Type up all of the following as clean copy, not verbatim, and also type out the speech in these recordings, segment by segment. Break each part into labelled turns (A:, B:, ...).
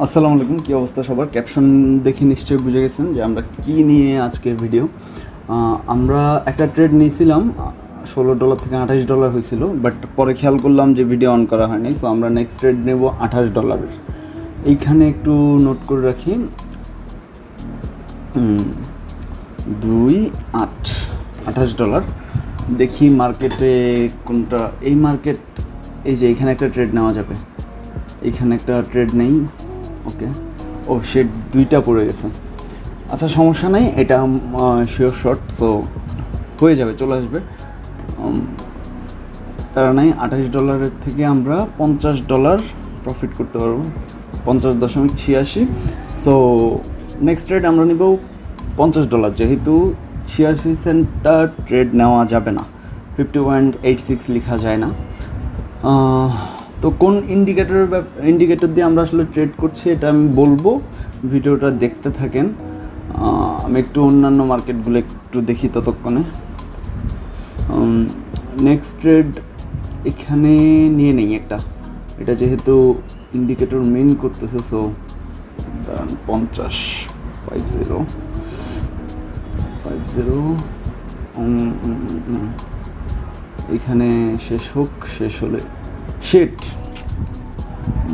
A: আসসালামু আলাইকুম। কী অবস্থা সবার? ক্যাপশন দেখে নিশ্চয়ই বুঝে গেছেন যে আমরা কী নিয়ে আজকের ভিডিও। আমরা একটা ট্রেড নিয়েছিলাম, $16 থেকে $28 হয়েছিল, বাট পরে খেয়াল করলাম যে ভিডিও অন করা হয়নি। সো আমরা নেক্সট ট্রেড নেব $28। এইখানে একটু নোট করে রাখি, 2.8 $28। দেখি মার্কেটে কোনটা, এই মার্কেট, এই যে এখানে একটা ট্রেড নেওয়া যাবে, এইখানে একটা ট্রেড নেই। ওকে, ও শেড দুইটা পড়ে গেছে। আচ্ছা, সমস্যা নেই, এটা শিওর শর্ট, সো হয়ে যাবে, চলে আসবে, তারা নাই। $28 থেকে আমরা $50 প্রফিট করতে পারবো, 50.86। সো নেক্সট ট্রেড আমরা নিব $50, যেহেতু 86 সেন্টটা ট্রেড নেওয়া যাবে না, 50.86 লেখা যায় না। তো কোন ইন্ডিকেটর দিয়ে আমরা আসলে ট্রেড করছি এটা আমি বলবো, ভিডিওটা দেখতে থাকেন। আমি একটু অন্যান্য মার্কেটগুলো একটু দেখি ততক্ষণে। নেক্সট ট্রেড এখানে নিয়ে নেই একটা, এটা যেহেতু ইন্ডিকেটর মেন করতেছে। সো 50 এখানে শেষ হোক, শেষ হলে শেট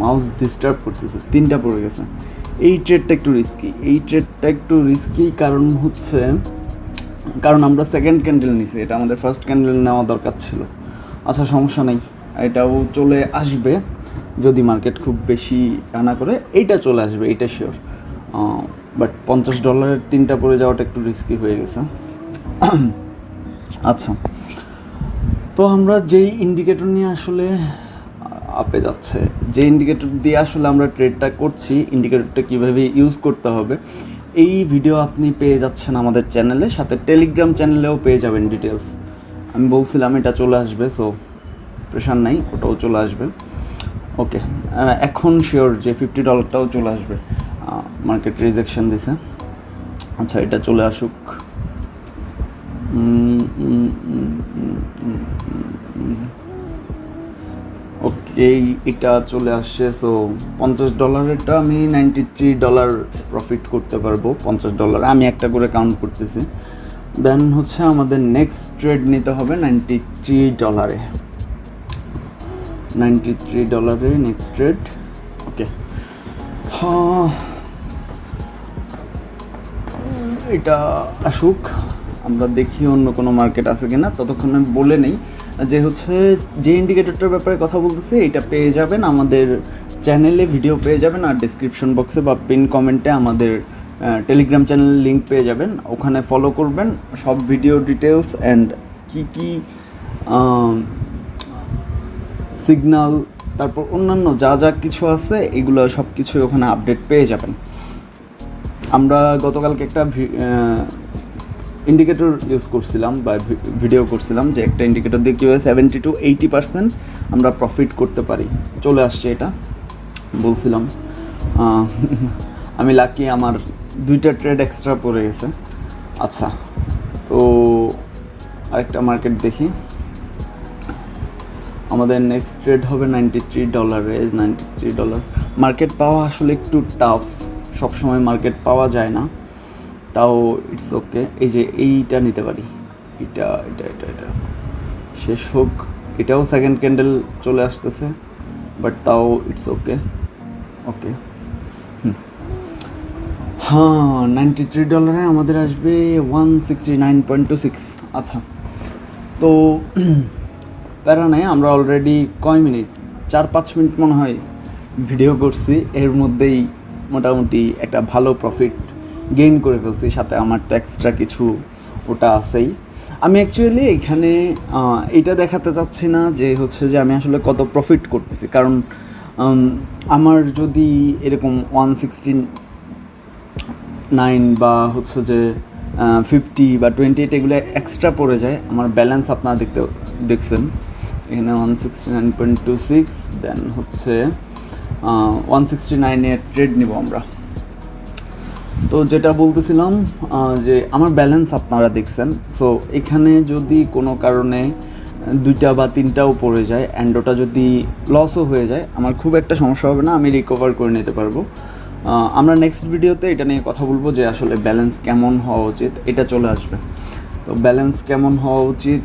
A: মাউস ডিস্টার্ব করতেছে, 3টা পড়ে গেছে। এই ট্রেডটা একটু রিস্কি, কারণ আমরা সেকেন্ড ক্যান্ডেল নিছি, এটা আমাদের ফার্স্ট ক্যান্ডেল নেওয়া দরকার ছিল। আচ্ছা, সমস্যা নেই, এটাও চলে আসবে যদি মার্কেট খুব বেশি টানা করে, এইটা চলে আসবে, এইটা শিওর। বাট $50 3টা পড়ে যাওয়াটা একটু রিস্কি হয়ে গেছে। আচ্ছা, তো আমরা যেই ইন্ডিকেটর নিয়ে আসলে আপে যাচ্ছে, যে ইন্ডিকেটর দিয়ে আসলে আমরা ট্রেডটা করছি, ইন্ডিকেটরটা কীভাবে ইউজ করতে হবে, এই ভিডিও আপনি পেয়ে যাচ্ছেন আমাদের চ্যানেলে, সাথে টেলিগ্রাম চ্যানেলেও পেয়ে যাবেন ডিটেলস। আমি বলছিলাম এটা চলে আসবে, সো প্রেশার নাই, ওটাও চলে আসবে। ওকে, এখন শিওর যে $50টাও চলে আসবে। মার্কেট রিজেকশন দিছে। আচ্ছা, এটা চলে আসুক। ওকে, এটা চলে আসছে। সো $50 আমি $93 প্রফিট করতে পারবো। $50 আমি একটা করে কাউন্ট করতেছি। দেন হচ্ছে আমাদের নেক্সট ট্রেড নিতে হবে $93। $93 নেক্সট ট্রেড। ওকে, হ্যাঁ, এটা আসুক, আমরা দেখি অন্য কোনো মার্কেট আছে কিনা। ততক্ষণে বলে নেই যে ইন্ডিকেটরটার ব্যাপারে কথা বলতেছি, এটা পেয়ে যাবেন আমাদের চ্যানেলে, ভিডিও পেয়ে যাবেন, আর ডিসক্রিপশন বক্সে বা পিন কমেন্টে আমাদের টেলিগ্রাম চ্যানেলের লিঙ্ক পেয়ে যাবেন। ওখানে ফলো করবেন, সব video details and key signal, তারপর অন্যান্য যা কিছু আছে, এগুলো সব কিছুই ওখানে আপডেট পেয়ে যাবেন। আমরা গতকালকে একটা ইন্ডিকেটর ইউজ করছিলাম বা ভিডিও করছিলাম, যে একটা ইন্ডিকেটর দিয়ে কীভাবে 70 to 80% আমরা প্রফিট করতে পারি। চলে আসছে, এটা বলছিলাম। আমি লাকি, আমার 2টা ট্রেড এক্সট্রা পড়ে গেছে। আচ্ছা, তো আরেকটা মার্কেট দেখি। আমাদের নেক্সট ট্রেড হবে $93। $93 মার্কেট পাওয়া আসলে একটু টাফ, সবসময় মার্কেট পাওয়া যায় না, তাও ইটস ওকে। এই যে এইটা নিতে পারি, এটা শেষ হোক, এটাও সেকেন্ড ক্যান্ডেল চলে আসতেছে, বাট তাও ইটস ওকে। হ্যাঁ, $93 আমাদের আসবে 169.26। আচ্ছা, তো প্যারা নাই, আমরা অলরেডি কয় মিনিট, 4-5 মিনিট মনে হয় ভিডিও করছি, এর মধ্যেই মোটামুটি একটা ভালো প্রফিট গেইন করে ফেলছি। সাথে আমার তো এক্সট্রা কিছু ওটা আছেই। আমি অ্যাকচুয়ালি এখানে এটা দেখাতে চাচ্ছি না যে আমি আসলে কত প্রফিট করতেছি, কারণ আমার যদি এরকম 169 বা 50 বা 28 এগুলো এক্সট্রা পড়ে যায়, আমার ব্যালেন্স আপনারা দেখছেন এখানে 169.26, দেন 169-এর ট্রেড নিব আমরা। তো যেটা বলতেছিলাম, যে আমার ব্যালেন্স আপনারা দেখছেন। সো এখানে যদি কোনো কারণে 2টা বা 3টাও পড়ে যায়, অ্যান্ড ওটা যদি লসও হয়ে যায়, আমার খুব একটা সমস্যা হবে না, আমি রিকভার করে নিতে পারবো। আমরা নেক্সট ভিডিওতে এটা নিয়ে কথা বলবো যে আসলে ব্যালেন্স কেমন হওয়া উচিত, এটা চলে আসবে। তো ব্যালেন্স কেমন হওয়া উচিত,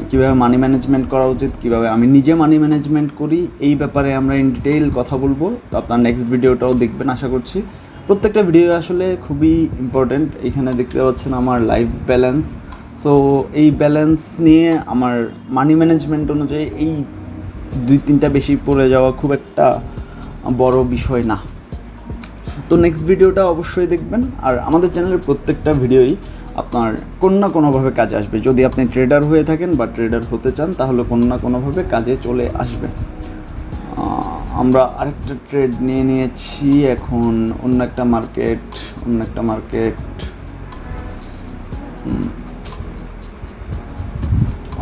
A: কীভাবে মানি ম্যানেজমেন্ট করা উচিত, কীভাবে আমি নিজে মানি ম্যানেজমেন্ট করি, এই ব্যাপারে আমরা ইন ডিটেইল কথা বলবো। তো আপনার নেক্সট ভিডিওটাও দেখবেন আশা করছি। প্রত্যেকটা ভিডিও আসলে খুবই ইম্পর্ট্যান্ট। এখানে দেখতে পাচ্ছেন আমার লাইফ ব্যালেন্স। সো এই ব্যালেন্স নিয়ে আমার মানি ম্যানেজমেন্ট অনুযায়ী এই 2-3টা বেশি পড়ে যাওয়া খুব একটা বড় বিষয় না। তো নেক্সট ভিডিওটা অবশ্যই দেখবেন। আর আমাদের চ্যানেলের প্রত্যেকটা ভিডিওই আপনার কোনো না কোনোভাবে কাজে আসবে। যদি আপনি ট্রেডার হয়ে থাকেন বা ট্রেডার হতে চান, তাহলে কোনো না কোনোভাবে কাজে চলে আসবে। আমরা আরেকটা ট্রেড নিয়েছি এখন, অন্য একটা মার্কেট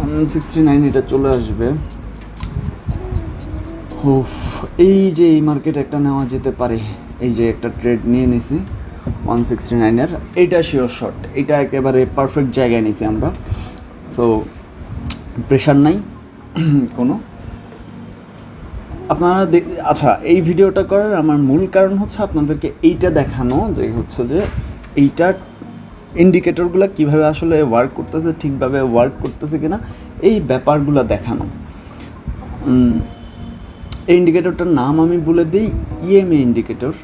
A: 169, এটা চলে আসবে। এই যে এই মার্কেট একটা নেওয়া যেতে পারে, এই যে একটা ট্রেড নিয়ে নিছি 169-এর, এইটা শিওর শর্ট, এটা একেবারে পারফেক্ট জায়গায় নিছি আমরা। সো প্রেশার নাই কোনো। আপনারা আচ্ছা, এই ভিডিওটা করার আমার মূল কারণ হচ্ছে আপনাদেরকে এইটা দেখানো, যে হচ্ছে যে এইটার ইন্ডিকেটরগুলো কীভাবে আসলে ওয়ার্ক করতেছে, ঠিকভাবে ওয়ার্ক করতেছে কিনা, এই ব্যাপারগুলো দেখানো। এই ইন্ডিকেটরটার নাম আমি বলে দিই, ইএমএ ইন্ডিকেটর।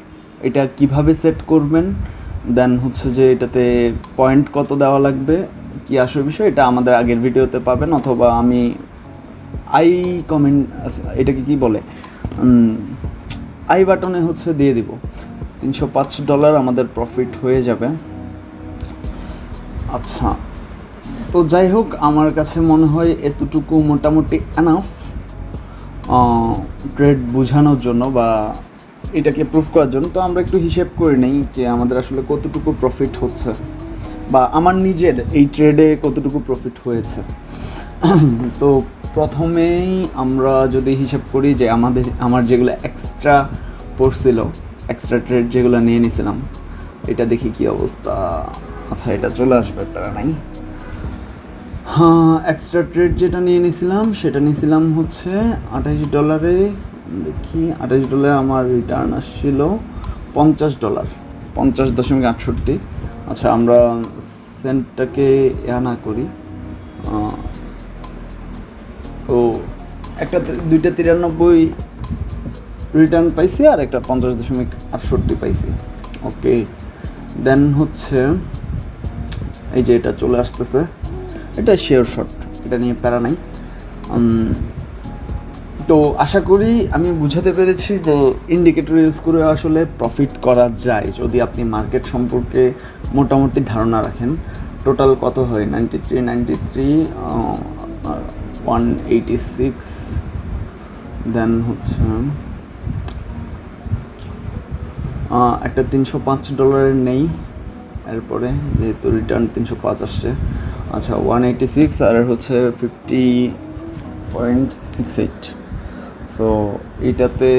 A: এটা কিভাবে সেট করবেন, দেন হচ্ছে যে এটাতে পয়েন্ট কত দেওয়া লাগবে, কি আসল বিষয়, এটা আমাদের আগের ভিডিওতে পাবেন, অথবা আমি এটাকে কি বলে, আই বাটনে হচ্ছে দিয়ে দিব। $305 আমাদের প্রফিট হয়ে যাবে। আচ্ছা, তো যাই হোক, আমার কাছে মনে হয় এতটুকু মোটামুটি এনাফ ট্রেড বোঝানোর জন্য বা এটাকে প্রুফ করার জন্য। তো আমরা একটু হিসেব করে নেই যে আমাদের আসলে কতটুকু প্রফিট হচ্ছে, বা আমার নিজের এই ট্রেডে কতটুকু প্রফিট হয়েছে। তো প্রথমেই আমরা যদি হিসাব করি যে আমার যেগুলো এক্সট্রা পড়ছিল, এক্সট্রা ট্রেড যেগুলো নিয়ে নিয়েছিলাম, এটা দেখি কি অবস্থা। আচ্ছা, এটা চলে আসবে, তারা নাই। হ্যাঁ, এক্সট্রা ট্রেড যেটা নিয়ে নিয়েছিলাম সেটা নিয়েছিলাম হচ্ছে $28। দেখি, $28 আমার রিটার্ন আসছিল $50, 50.68। আচ্ছা, আমরা সেন্টটাকে না করি, তো একটা 2.93 রিটার্ন পাইছি, আর একটা 50.68 পাইছি। ওকে, দেন হচ্ছে এই যে এটা চলে আসতেছে, এটা শেয়ার শর্ট, এটা নিয়ে প্যারা নাই। তো আশা করি আমি বুঝাতে পেরেছি যে ইন্ডিকেটর ইউজ করে আসলে প্রফিট করা যায়, যদি আপনি মার্কেট সম্পর্কে মোটামুটি ধারণা রাখেন। টোটাল কত হয়, 93, 186, দেন হচ্ছে একটা $305 নেই, এরপরে যেহেতু রিটার্ন 305 আসছে। আচ্ছা, 186 আর হচ্ছে 50.68। সো এটাতে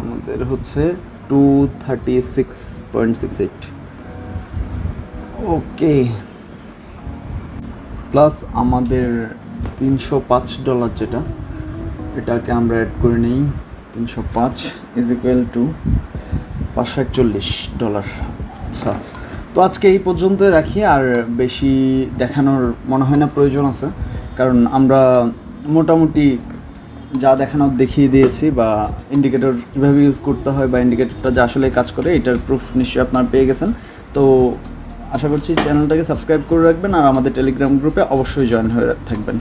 A: আমাদের হচ্ছে 236.68। ওকে, প্লাস আমাদের $305 যেটা, এটাকে আমরা অ্যাড করে নিই। 305 ইজ ইকুয়াল টু $541। আচ্ছা, তো আজকে এই পর্যন্ত রাখি, আর বেশি দেখানোর মনে হয় না প্রয়োজন আছে, কারণ আমরা মোটামুটি যা দেখানোর দেখিয়ে দিয়েছি, বা ইন্ডিকেটর কীভাবে ইউজ করতে হয়, বা ইন্ডিকেটরটা যা আসলে কাজ করে, এটার প্রুফ নিশ্চয়ই আপনারা পেয়ে গেছেন। তো আশা করছি চ্যানেলটাকে সাবস্ক্রাইব করে রাখবেন, আর আমাদের টেলিগ্রাম গ্রুপে অবশ্যই জয়েন হয়ে থাকবেন।